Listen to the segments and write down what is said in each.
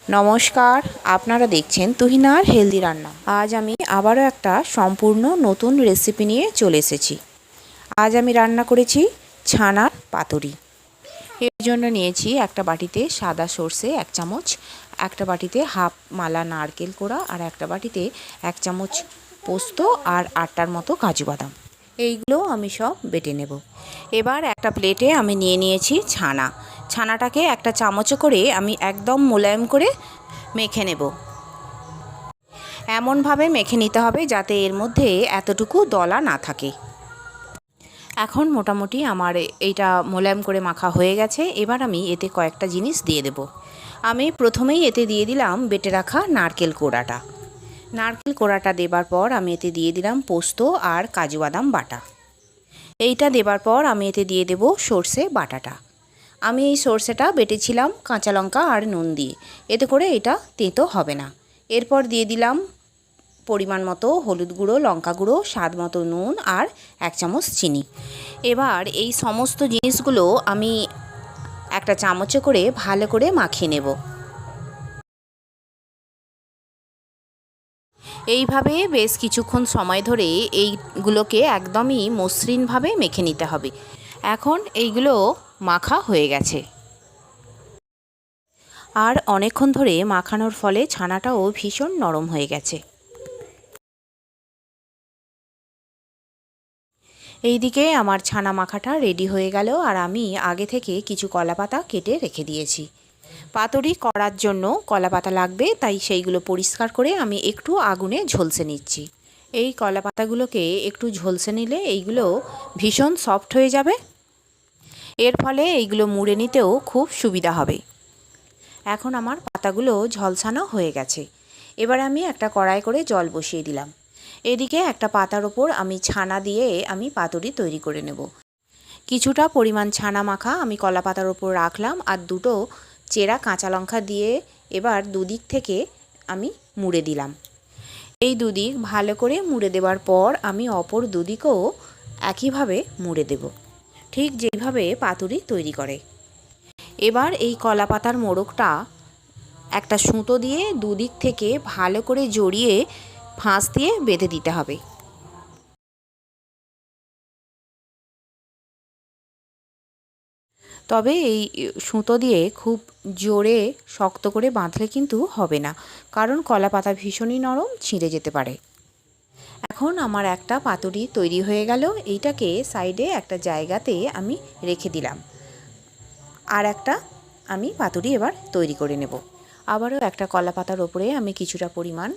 নমস্কার, আপনারা দেখছেন তুহিনার হেলদি রান্না। আজ আমি আবারও একটা সম্পূর্ণ নতুন রেসিপি নিয়ে চলে এসেছি। আজ আমি রান্না করেছি ছানার পাতুরি। এর জন্য নিয়েছি একটা বাটিতে সাদা সর্ষে 1 চামচ, একটা বাটিতে হাফ মালা নারকেল কোড়া, আর একটা বাটিতে 1 চামচ পোস্ত আর 8টার মতো কাজু বাদাম। এইগুলো আমি সব বেটে নেব। এবার একটা প্লেটে আমি নিয়ে নিয়েছি ছানাটাকে একটা চামচে করে আমি একদম মোলায়েম করে মেখে নেব। এমনভাবে মেখে নিতে হবে যাতে এর মধ্যে এতটুকু দলা না থাকে। এখন মোটামুটি আমার এইটা মোলায়েম করে মাখা হয়ে গেছে। এবার আমি এতে কয়েকটা জিনিস দিয়ে দেব। আমি প্রথমেই এতে দিয়ে দিলাম বেটে রাখা নারকেল কোড়াটা দেবার পর আমি এতে দিয়ে দিলাম পোস্ত আর কাজু বাদাম বাটা। এইটা দেবার পর আমি এতে দিয়ে দেব সর্ষে বাটাটা। আমি এই সর্ষেটা বেটেছিলাম কাঁচা লঙ্কা আর নুন দিয়ে, এতে করে এটা তেঁতো হবে না। এরপর দিয়ে দিলাম পরিমাণ মতো হলুদ গুঁড়ো, লঙ্কা গুঁড়ো, স্বাদ মতো নুন আর 1 চামচ চিনি। এবার এই সমস্ত জিনিসগুলো আমি একটা চামচে করে ভালো করে মাখিয়ে নেব। এইভাবে বেশ কিছুক্ষণ সময় ধরে এইগুলোকে একদমই মসৃণভাবে মেখে নিতে হবে। এখন এইগুলো মাখা হয়ে গেছে। আর অনেকক্ষণ ধরে মাখানোর ফলে ছানাটাও ভীষণ নরম হয়ে গেছে। এইদিকে আমার ছানা মাখাটা রেডি হয়ে গেল, আর আমি আগে থেকে কিছু কলাপাতা কেটে রেখে দিয়েছি। পাতুরি করার জন্য কলাপাতা লাগবে, তাই সেইগুলো পরিষ্কার করে আমি একটু আগুনে ঝলসে নিচ্ছি। এই কলাপাতাগুলোকে একটু ঝলসে নিলে এইগুলো ভীষণ সফট হয়ে যাবে। এর ফলে এইগুলো মুড়ে নিতেও খুব সুবিধা হবে। এখন আমার পাতাগুলো ঝলসানো হয়ে গেছে। এবার আমি একটা কড়াই করে জল বসিয়ে দিলাম। এদিকে একটা পাতার ওপর আমি ছানা দিয়ে আমি পাতুরি তৈরি করে নেব। কিছুটা পরিমাণ ছানা মাখা আমি কলা পাতার ওপর রাখলাম, আর দুটো চেরা কাঁচা লঙ্কা দিয়ে এবার দুদিক থেকে আমি মুড়ে দিলাম। এই দুদিক ভালো করে মুড়ে দেওয়ার পর আমি অপর দুদিকও একইভাবে মুড়ে দেব, ঠিক যেভাবে পাতুরি তৈরি করে। এবার এই কলা পাতার মোড়কটা একটা সুতো দিয়ে দুদিক থেকে ভালো করে জড়িয়ে ফাঁস দিয়ে বেঁধে দিতে হবে। তবে এই সুতো দিয়ে খুব জোরে শক্ত করে বাঁধলে কিন্তু হবে না, কারণ কলা পাতা ভীষণই নরম, ছিঁড়ে যেতে পারে। এখন আমার একটা পাতুরি তৈরি হয়ে গেল। এইটাকে সাইডে একটা জায়গাতে আমি রেখে দিলাম। আর একটা আমি পাতুরি এবার তৈরি করে নেব। আবারও একটা কলা পাতার ওপরে আমি কিছুটা পরিমাণ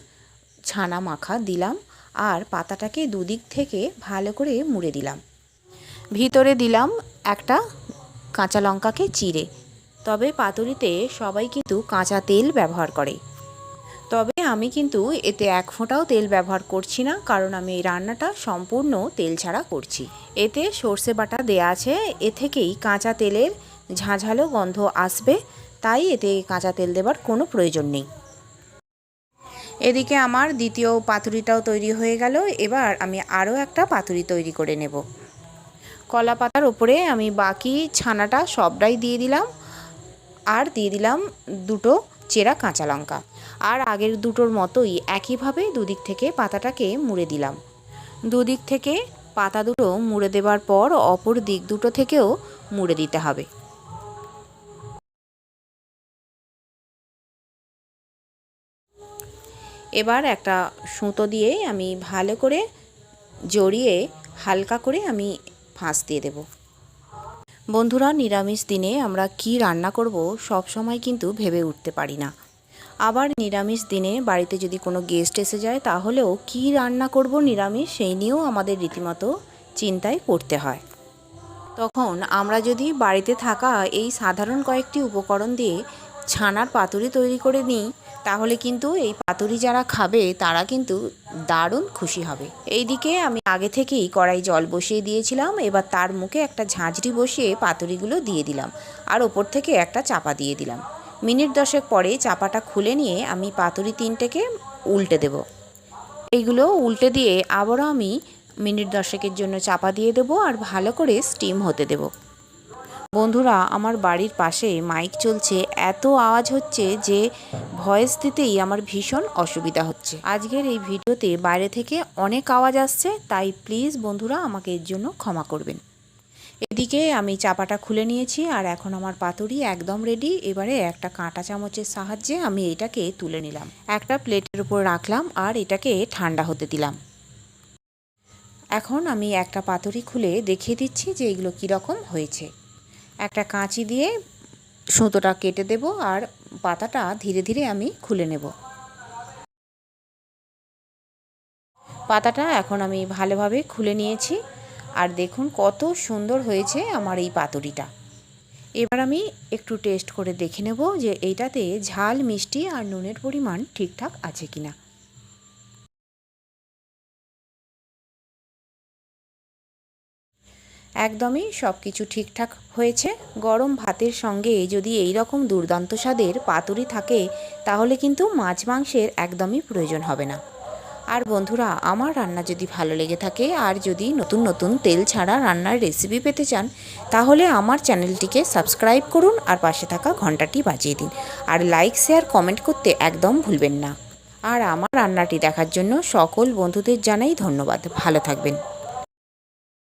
ছানা মাখা দিলাম, আর পাতাটাকে দুদিক থেকে ভালো করে মুড়ে দিলাম। ভিতরে দিলাম একটা কাঁচা লঙ্কাকে চিড়ে। তবে পাতুরিতে সবাই কিন্তু কাঁচা তেল ব্যবহার করে, তবে আমি কিন্তু এতে 1 ফোঁটাও তেল ব্যবহার করছি না, কারণ আমি এই রান্নাটা সম্পূর্ণ তেল ছাড়া করছি। এতে সর্ষে বাটা দেয়া আছে, এ থেকেই কাঁচা তেলের ঝাঁঝালো গন্ধ আসবে, তাই এতে কাঁচা তেল দেবার কোনো প্রয়োজন নেই। এদিকে আমার দ্বিতীয় পাতুরিটাও তৈরি হয়ে গেল। এবার আমি আরও একটা পাতুরি তৈরি করে নেব। কলা পাতার ওপরে আমি বাকি ছানাটা সবটাই দিয়ে দিলাম, আর দিয়ে দিলাম দুটো চেরা কাঁচা লঙ্কা, আর আগের দুটোর মতোই একইভাবে দুদিক থেকে পাতাটাকে মুড়ে দিলাম। দুদিক থেকে পাতা দুটো মুড়ে দেওয়ার পর অপর দিক দুটো থেকেও মুড়ে দিতে হবে। এবার একটা সুতো দিয়ে আমি ভালো করে জড়িয়ে হালকা করে আমি ফাঁস দিয়ে দেব। বন্ধুরা, নিরামিষ দিনে আমরা কি রান্না করব সব সময় কিন্তু ভেবে উঠতে পারি না। আবার নিরামিষ দিনে বাড়িতে যদি কোনো গেস্ট এসে যায়, তাহলেও কি রান্না করব নিরামিষ সেই নিয়েও আমাদের রীতিমতো চিন্তায় পড়তে হয়। তখন আমরা যদি বাড়িতে থাকা এই সাধারণ কয়েকটি উপকরণ দিয়ে ছানার পাতুরি তৈরি করে নিই, তাহলে কিন্তু এই পাতুরি যারা খাবে তারা কিন্তু দারুণ খুশি হবে। এইদিকে আমি আগে থেকেই কড়াই জল বসিয়ে দিয়েছিলাম। এবার তার মুখে একটা ঝাঁঝরি বসিয়ে পাতুরিগুলো দিয়ে দিলাম, আর ওপর থেকে একটা চাপা দিয়ে দিলাম। মিনিট 10 পরে চাপাটা খুলে নিয়ে আমি পাতুরি 3টেকে উল্টে দেব। এইগুলো উল্টে দিয়ে আবারও আমি মিনিট 10 জন্য চাপা দিয়ে দেবো, আর ভালো করে স্টিম হতে দেব। বন্ধুরা, আমার বাড়ির পাশে মাইক চলছে, এত আওয়াজ হচ্ছে যে ভয়েস দিতেই আমার ভীষণ অসুবিধা হচ্ছে। আজকের এই ভিডিওতে বাইরে থেকে অনেক আওয়াজ আসছে, তাই প্লিজ বন্ধুরা আমাকে এর জন্য ক্ষমা করবেন। এদিকে আমি চাপাটা খুলে নিয়েছি আর এখন আমার পাতুরি একদম রেডি। এবারে একটা কাঁটা চামচের সাহায্যে আমি এটাকে তুলে নিলাম, একটা প্লেটের উপর রাখলাম আর এটাকে ঠান্ডা হতে দিলাম। এখন আমি একটা পাতুরি খুলে দেখিয়ে দিচ্ছি যে এগুলো কীরকম হয়েছে। একটা কাঁচি দিয়ে সুতোটা কেটে দেব আর পাতাটা ধীরে ধীরে আমি খুলে নেব। পাতাটা এখন আমি ভালোভাবে খুলে নিয়েছি আর দেখুন কত সুন্দর হয়েছে আমার এই পাতুরিটা। এবার আমি একটু টেস্ট করে দেখে নেব যে এইটাতে ঝাল, মিষ্টি আর নুনের পরিমাণ ঠিকঠাক আছে কিনা। একদমই সব কিছু ঠিকঠাক হয়েছে। গরম ভাতের সঙ্গে যদি এই রকম দুর্দান্ত স্বাদের পাতুরি থাকে তাহলে কিন্তু মাছ মাংসের একদমই প্রয়োজন হবে না। আর বন্ধুরা, আমার রান্না যদি ভালো লেগে থাকে আর যদি নতুন নতুন তেল ছাড়া রান্নার রেসিপি পেতে চান তাহলে আমার চ্যানেলটিকে সাবস্ক্রাইব করুন আর পাশে থাকা ঘন্টাটি বাজিয়ে দিন। আর লাইক, শেয়ার, কমেন্ট করতে একদম ভুলবেন না। আর আমার রান্নাটি দেখার জন্য সকল বন্ধুদের জানাই ধন্যবাদ। ভালো থাকবেন।